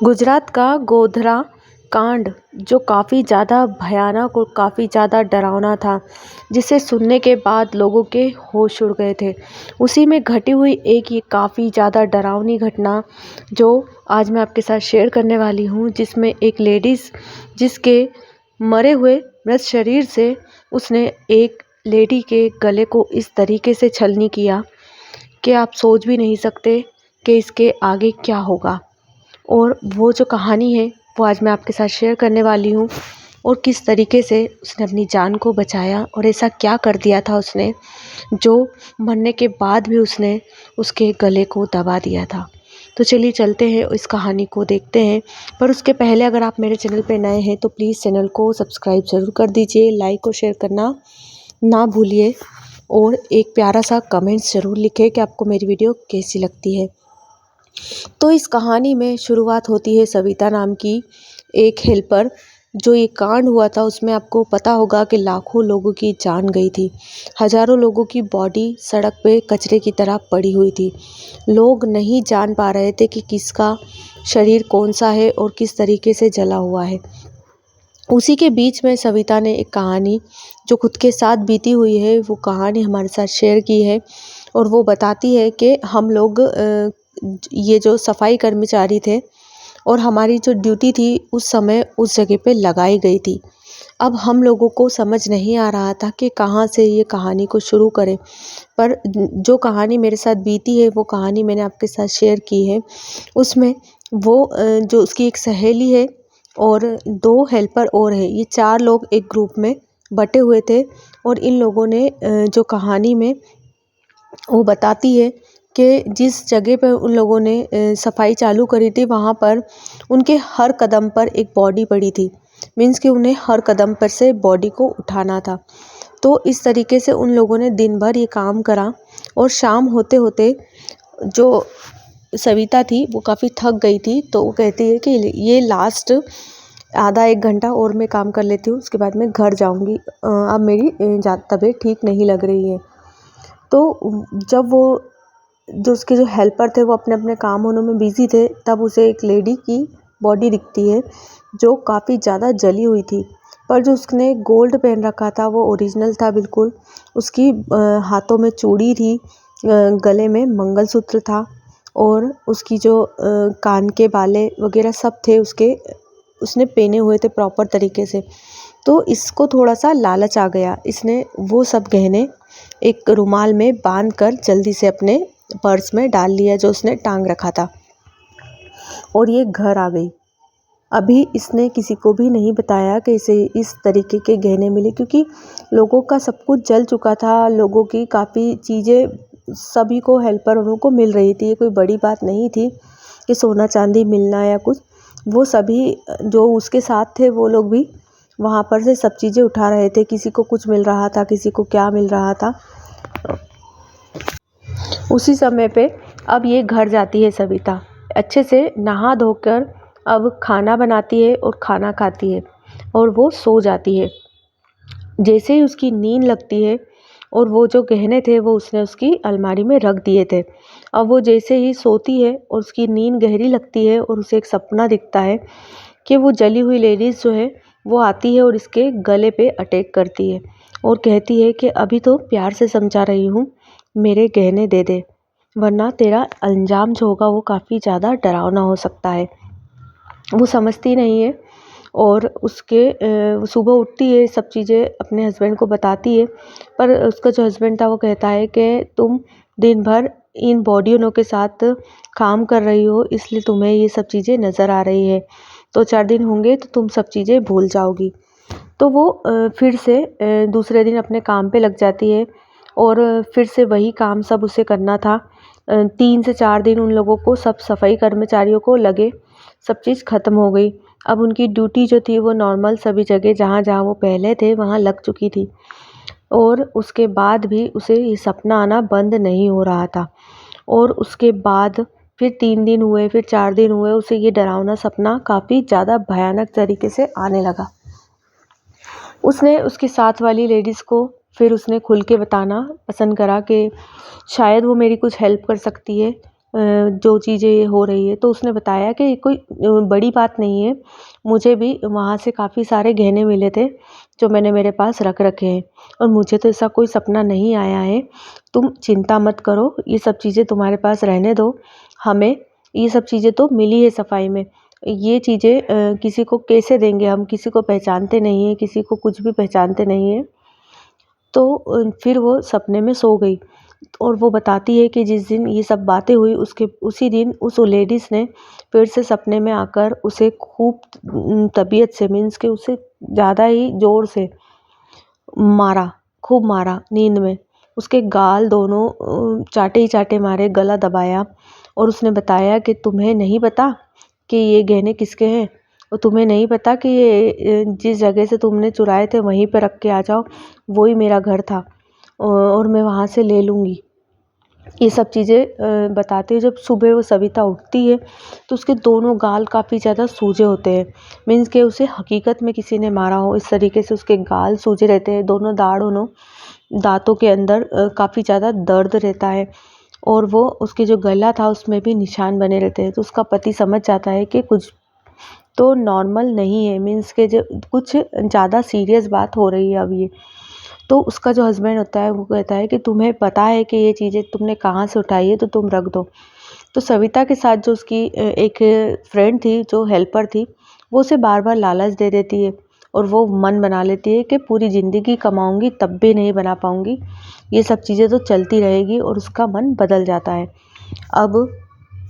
गुजरात का गोधरा कांड जो काफ़ी ज़्यादा भयानक और काफ़ी ज़्यादा डरावना था, जिसे सुनने के बाद लोगों के होश उड़ गए थे। उसी में घटी हुई एक ये काफ़ी ज़्यादा डरावनी घटना जो आज मैं आपके साथ शेयर करने वाली हूँ, जिसमें एक लेडीज़ जिसके मरे हुए मृत शरीर से उसने एक लेडी के गले को इस तरीके से छलनी किया कि आप सोच भी नहीं सकते कि इसके आगे क्या होगा। और वो जो कहानी है वो आज मैं आपके साथ शेयर करने वाली हूँ, और किस तरीके से उसने अपनी जान को बचाया और ऐसा क्या कर दिया था उसने जो मरने के बाद भी उसने उसके गले को दबा दिया था। तो चलिए चलते हैं, इस कहानी को देखते हैं। पर उसके पहले अगर आप मेरे चैनल पे नए हैं तो प्लीज़ चैनल को सब्सक्राइब ज़रूर कर दीजिए, लाइक और शेयर करना ना भूलिए, और एक प्यारा सा कमेंट्स ज़रूर लिखें कि आपको मेरी वीडियो कैसी लगती है। तो इस कहानी में शुरुआत होती है सविता नाम की एक हेल्पर। जो ये कांड हुआ था उसमें आपको पता होगा कि लाखों लोगों की जान गई थी, हज़ारों लोगों की बॉडी सड़क पे कचरे की तरह पड़ी हुई थी। लोग नहीं जान पा रहे थे कि किसका शरीर कौन सा है और किस तरीके से जला हुआ है। उसी के बीच में सविता ने एक कहानी जो खुद के साथ बीती हुई है वो कहानी हमारे साथ शेयर की है, और वो बताती है कि हम लोग ये जो सफाई कर्मचारी थे और हमारी जो ड्यूटी थी उस समय उस जगह पे लगाई गई थी। अब हम लोगों को समझ नहीं आ रहा था कि कहाँ से ये कहानी को शुरू करें, पर जो कहानी मेरे साथ बीती है वो कहानी मैंने आपके साथ शेयर की है। उसमें वो जो उसकी एक सहेली है और 2 हेल्पर और हैं, ये 4 लोग एक ग्रुप में बँटे हुए थे। और इन लोगों ने जो कहानी में वो बताती है कि जिस जगह पर उन लोगों ने सफाई चालू करी थी वहाँ पर उनके हर कदम पर एक बॉडी पड़ी थी। मीन्स कि उन्हें हर कदम पर से बॉडी को उठाना था। तो इस तरीके से उन लोगों ने दिन भर ये काम करा, और शाम होते-होते जो सविता थी वो काफ़ी थक गई थी, तो वो कहती है कि ये लास्ट आधा 1 घंटा और मैं काम कर लेती हूँ, उसके बाद मैं घर जाऊँगी। अब मेरी तबीयत ठीक नहीं लग रही है। तो जब वो जो उसके जो हेल्पर थे वो अपने-अपने कामों में बिज़ी थे, तब उसे एक लेडी की बॉडी दिखती है जो काफ़ी ज़्यादा जली हुई थी। पर जो उसने गोल्ड पहन रखा था वो ओरिजिनल था बिल्कुल। उसकी हाथों में चूड़ी थी, गले में मंगलसूत्र था, और उसकी जो कान के बाले वगैरह सब थे उसने पहने हुए थे प्रॉपर तरीके से। तो इसको थोड़ा-सा लालच आ गया। इसने वो सब गहने एक रुमाल में बाँध कर जल्दी से अपने पर्स में डाल लिया जो उसने टांग रखा था, और ये घर आ गई। अभी इसने किसी को भी नहीं बताया कि इसे इस तरीके के गहने मिले, क्योंकि लोगों का सब कुछ जल चुका था। लोगों की काफ़ी चीज़ें सभी को हेल्परों को मिल रही थी। ये कोई बड़ी बात नहीं थी कि सोना चांदी मिलना या कुछ। वो सभी जो उसके साथ थे वो लोग भी वहाँ पर से सब चीज़ें उठा रहे थे। किसी को कुछ मिल रहा था, किसी को क्या मिल रहा था। उसी समय पे अब ये घर जाती है सविता, अच्छे से नहा धोकर अब खाना बनाती है और खाना खाती है, और वो सो जाती है। जैसे ही उसकी नींद लगती है, और वो जो गहने थे वो उसने उसकी अलमारी में रख दिए थे। अब वो जैसे ही सोती है और उसकी नींद गहरी लगती है और उसे एक सपना दिखता है कि वो जली हुई लेडीज़ जो है वो आती है और इसके गले पे अटैक करती है, और कहती है कि अभी तो प्यार से समझा रही हूँ, मेरे गहने दे दे, वरना तेरा अंजाम जो होगा वो काफ़ी ज़्यादा डरावना हो सकता है। वो समझती नहीं है, और वो सुबह उठती है, सब चीज़ें अपने हस्बैंड को बताती है। पर उसका जो हस्बैंड था वो कहता है कि तुम दिन भर इन बॉडियों के साथ काम कर रही हो, इसलिए तुम्हें ये सब चीज़ें नज़र आ रही है। 2-4 दिन होंगे तो तुम सब चीज़ें भूल जाओगी। तो वो फिर से दूसरे दिन अपने काम पे लग जाती है, और फिर से वही काम सब उसे करना था। 3 से 4 दिन उन लोगों को, सब सफाई कर्मचारियों को लगे सब चीज़ ख़त्म हो गई। अब उनकी ड्यूटी जो थी वो नॉर्मल सभी जगह जहाँ-जहाँ वो पहले थे वहाँ लग चुकी थी, और उसके बाद भी उसे ये सपना आना बंद नहीं हो रहा था। और उसके बाद फिर 3 दिन हुए, फिर 4 दिन हुए, उसे ये डरावना सपना काफ़ी ज़्यादा भयानक तरीके से आने लगा। उसने उसके साथ वाली लेडीज़ को फिर उसने खुल के बताना पसंद करा कि शायद वो मेरी कुछ हेल्प कर सकती है, जो चीज़ें हो रही है। तो उसने बताया कि कोई बड़ी बात नहीं है, मुझे भी वहाँ से काफ़ी सारे गहने मिले थे जो मैंने मेरे पास रख रखे हैं और मुझे तो ऐसा कोई सपना नहीं आया है। तुम चिंता मत करो, ये सब चीज़ें तुम्हारे पास रहने दो। हमें ये सब चीज़ें तो मिली है सफाई में। ये चीज़ें किसी को कैसे देंगे हम? किसी को पहचानते नहीं हैं, किसी को कुछ भी पहचानते नहीं हैं। तो फिर वो सपने में सो गई और वो बताती है कि जिस दिन ये सब बातें हुई उसके उसी दिन उस लेडीज़ ने फिर से सपने में आकर उसे खूब तबीयत से मीन्स कि उसे ज़्यादा ही ज़ोर से मारा, खूब मारा नींद में। उसके गाल दोनों चाटे ही चाटे मारे, गला दबाया और उसने बताया कि तुम्हें नहीं पता कि ये गहने किसके हैं? और तुम्हें नहीं पता कि ये जिस जगह से तुमने चुराए थे वहीं पे रख के आ जाओ, वो ही मेरा घर था और मैं वहाँ से ले लूँगी। ये सब चीज़ें बताते हुए जब सुबह वो सविता उठती है तो उसके दोनों गाल काफ़ी ज़्यादा सूजे होते हैं। मीन्स कि उसे हकीकत में किसी ने मारा हो, इस तरीके से उसके गाल सूजे रहते हैं, दोनों दाँतों के अंदर काफ़ी ज़्यादा दर्द रहता है और वो उसके जो गला था उसमें भी निशान बने रहते हैं। तो उसका पति समझ जाता है कि कुछ तो नॉर्मल नहीं है, मीन्स के जो कुछ ज़्यादा सीरियस बात हो रही है अब ये। तो उसका जो हस्बैंड होता है वो कहता है कि तुम्हें पता है कि ये चीज़ें तुमने कहाँ से उठाई है तो तुम रख दो। तो सविता के साथ जो उसकी एक फ्रेंड थी जो हेल्पर थी, वो उसे बार बार लालच दे देती है और वो मन बना लेती है कि पूरी ज़िंदगी कमाऊंगी तब भी नहीं बना पाऊंगी, ये सब चीज़ें तो चलती रहेगी और उसका मन बदल जाता है। अब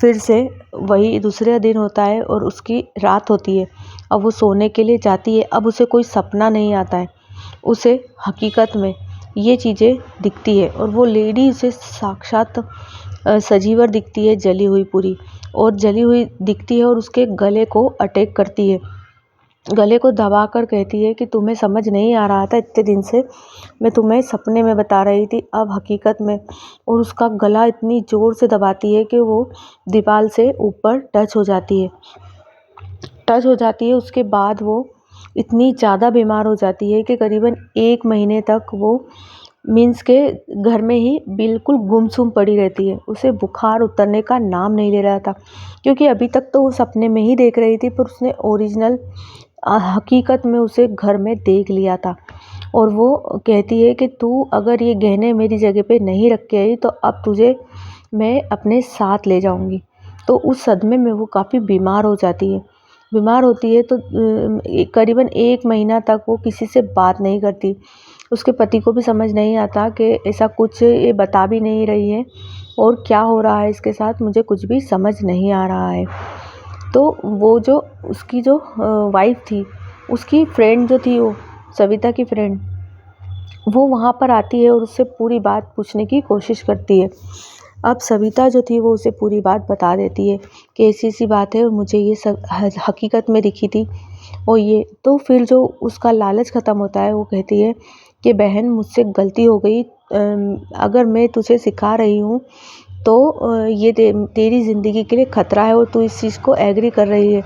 फिर से वही दूसरा दिन होता है और उसकी रात होती है। अब वो सोने के लिए जाती है, अब उसे कोई सपना नहीं आता है, उसे हकीकत में ये चीज़ें दिखती है और वो लेडी उसे साक्षात सजीवर दिखती है, जली हुई पूरी और जली हुई दिखती है और उसके गले को अटैक करती है, गले को दबाकर कहती है कि तुम्हें समझ नहीं आ रहा था इतने दिन से, मैं तुम्हें सपने में बता रही थी, अब हकीकत में। और उसका गला इतनी ज़ोर से दबाती है कि वो दीवार से ऊपर टच हो जाती है। उसके बाद वो इतनी ज़्यादा बीमार हो जाती है कि करीबन 1 महीने तक वो मीन्स के घर में ही बिल्कुल गुमसुम पड़ी रहती है। उसे बुखार उतरने का नाम नहीं ले रहा था क्योंकि अभी तक तो वो सपने में ही देख रही थी, पर उसने ओरिजिनल हकीकत में उसे घर में देख लिया था। और वो कहती है कि तू अगर ये गहने मेरी जगह पे नहीं रख के आई तो अब तुझे मैं अपने साथ ले जाऊंगी। तो उस सदमे में वो काफ़ी बीमार हो जाती है। बीमार होती है तो करीबन 1 महीना तक वो किसी से बात नहीं करती। उसके पति को भी समझ नहीं आता कि ऐसा कुछ ये बता भी नहीं रही है और क्या हो रहा है इसके साथ, मुझे कुछ भी समझ नहीं आ रहा है। तो वो जो उसकी जो वाइफ़ थी, उसकी फ्रेंड जो थी, वो सविता की फ्रेंड, वो वहाँ पर आती है और उससे पूरी बात पूछने की कोशिश करती है। अब सविता जो थी वो उसे पूरी बात बता देती है कि ऐसी-ऐसी बात है और मुझे ये सब हकीकत में दिखी थी और ये तो फिर जो उसका लालच ख़त्म होता है, वो कहती है कि बहन मुझसे गलती हो गई, अगर मैं तुझे सिखा रही हूँ तो ये तेरी ज़िंदगी के लिए ख़तरा है और तू इस चीज़ को एग्री कर रही है,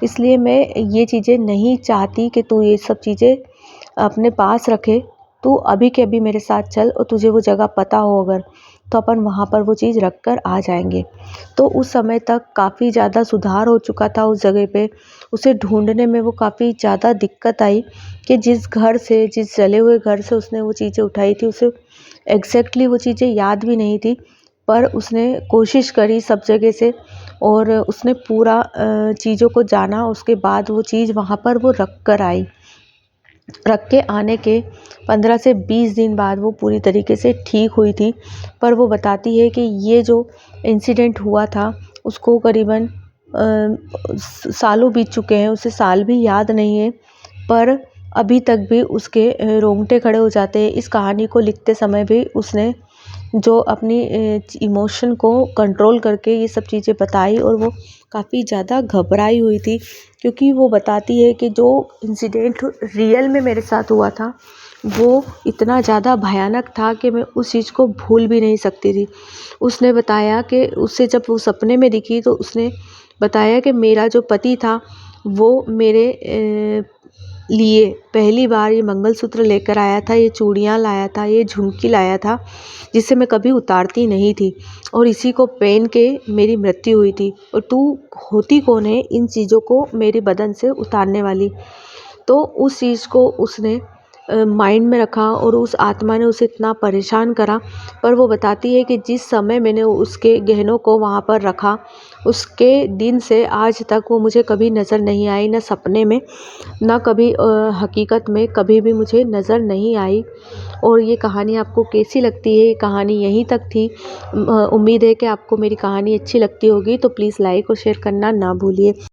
इसलिए मैं ये चीज़ें नहीं चाहती कि तू ये सब चीज़ें अपने पास रखे। तू अभी के अभी मेरे साथ चल और तुझे वो जगह पता हो अगर, तो अपन वहाँ पर वो चीज़ रख कर आ जाएंगे। तो उस समय तक काफ़ी ज़्यादा सुधार हो चुका था उस जगह पे। उसे ढूंढने में वो काफ़ी ज़्यादा दिक्कत आई कि जिस जले हुए घर से उसने वो चीज़ें उठाई थी, उसे एग्जैक्टली वो चीज़ें याद भी नहीं थी, पर उसने कोशिश करी सब जगह से और उसने पूरा चीज़ों को जाना। उसके बाद वो चीज़ वहाँ पर वो रख कर आई। रख के आने के 15 से 20 दिन बाद वो पूरी तरीके से ठीक हुई थी। पर वो बताती है कि ये जो इंसिडेंट हुआ था उसको करीबन सालों बीत चुके हैं, उसे साल भी याद नहीं है, पर अभी तक भी उसके रोंगटे खड़े हो जाते हैं। इस कहानी को लिखते समय भी उसने जो अपनी इमोशन को कंट्रोल करके ये सब चीज़ें बताई और वो काफ़ी ज़्यादा घबराई हुई थी क्योंकि वो बताती है कि जो इंसिडेंट रियल में मेरे साथ हुआ था वो इतना ज़्यादा भयानक था कि मैं उस चीज़ को भूल भी नहीं सकती थी। उसने बताया कि उसे जब वो सपने में दिखी तो उसने बताया कि मेरा जो पति था वो मेरे लिए पहली बार ये मंगलसूत्र लेकर आया था, ये चूड़ियाँ लाया था, ये झुमकी लाया था, जिसे मैं कभी उतारती नहीं थी, और इसी को पहन के मेरी मृत्यु हुई थी, और तू होती कौन है इन चीज़ों को मेरे बदन से उतारने वाली। तो उस चीज़ को उसने माइंड में रखा और उस आत्मा ने उसे इतना परेशान करा। पर वो बताती है कि जिस समय मैंने उसके गहनों को वहाँ पर रखा, उसके दिन से आज तक वो मुझे कभी नज़र नहीं आई, न सपने में, ना कभी हकीकत में कभी भी मुझे नज़र नहीं आई। और ये कहानी आपको कैसी लगती है? ये कहानी यहीं तक थी। उम्मीद है कि आपको मेरी कहानी अच्छी लगती होगी, तो प्लीज़ लाइक और शेयर करना ना भूलिए।